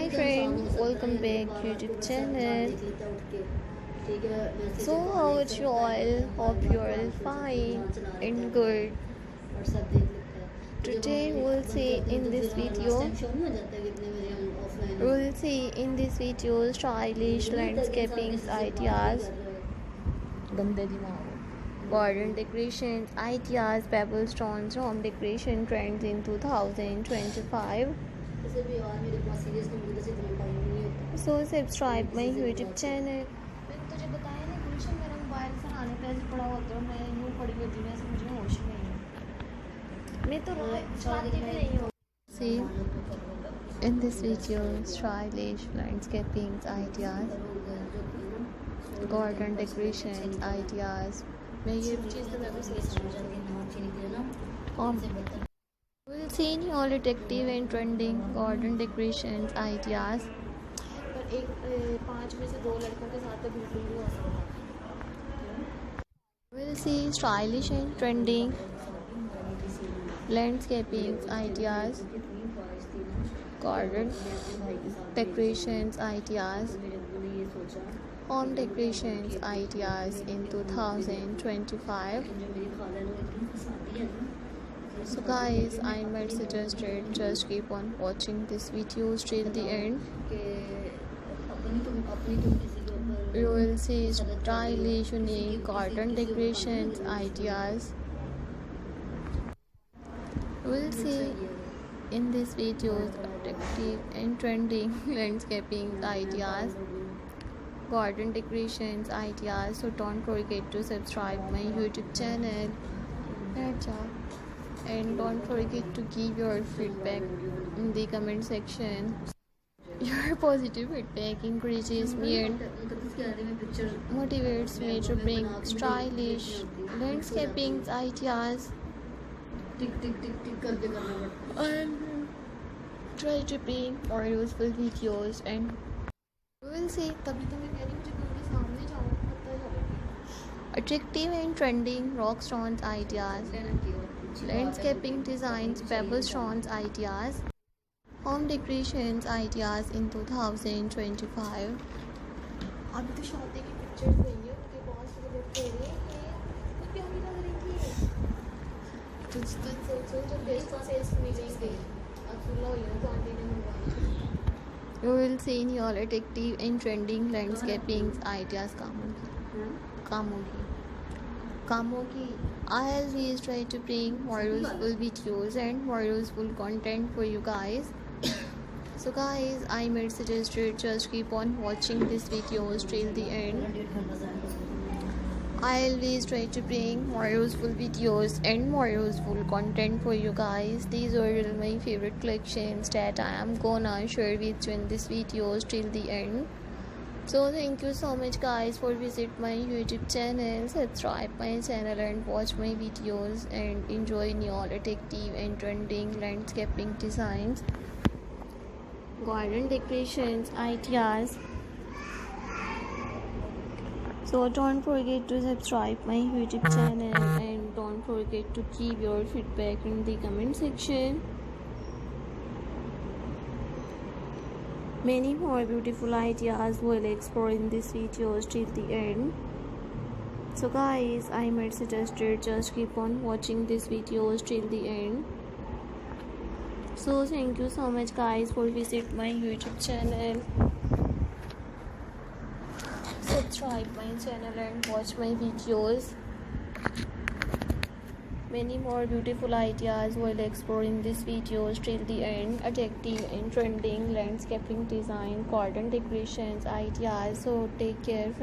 Hi friends, welcome back YouTube channel. So how are you all? Hope you are all fine and good. Today we'll see in this video stylish landscaping ideas, garden decorations ideas, pebble stones, home decoration trends in 2025. So subscribe my YouTube channel. मैंने तुझे बताया ना गुलशन, मेरा mobile सराहने पे ऐसे पड़ा होता है, मैं यूँ पड़ी होती हूँ, ऐसे मुझे होश ही नहीं है, मैं तो चलाती भी नहीं हूँ. See in this video stylish landscaping ideas, garden decorations ideas. मैं ये चीज़ तो मैं भी सोच रही हूँ. We'll see in all detective and trending garden decorations ideas. पर एक 5 में से 2 लड़कों के साथ तो बिल्कुल भी हो सकता. We'll see stylish and trending landscaping ideas, garden decorations ideas, home decorations ideas in 2025. So guys, I might suggested just keep on watching this video till the end. You will see stylish, unique garden decorations ideas. We'll see in this video attractive and trending landscaping ideas, garden decorations ideas. So don't forget to subscribe my YouTube channel. And don't forget to give your feedback in the comment section. Your positive feedback encourages me and motivates me to bring stylish landscaping ideas and try to bring more useful videos. And we will see attractive and trending rock stones ideas, landscaping designs, pebble stones ideas, home decorations ideas in 2025. अभी तो शादी की pictures नहीं है, उनके पास तो लोग कह रहे हैं कि प्यारी लग रही थी. तुझ जब बेस्ट सेल्स मिलेंगे अकेला हो ना तो आंटी ने मंगवाया. You will see in your attractive and trending landscaping ideas. Kamogi. I always try to bring more useful videos and more useful content for you guys. So guys, I might suggest you just keep on watching these videos till the end. I always try to bring more useful videos and more useful content for you guys. These are my favorite collections that I am gonna share with you in these videos till the end. So thank you so much guys for visit my YouTube channel. Subscribe my channel and watch my videos and enjoy new attractive and trending landscaping designs, garden decorations ideas. So don't forget to subscribe my YouTube channel and don't forget to give your feedback in the comment section. Many more beautiful ideas will explore in this video till the end. So guys, I might suggest you just keep on watching this videos till the end. So thank you so much guys for visit my YouTube channel. Subscribe my channel and watch my videos. Many more beautiful ideas will explore in this video till the end. Attractive and trending landscaping design, garden decorations ideas. So take care.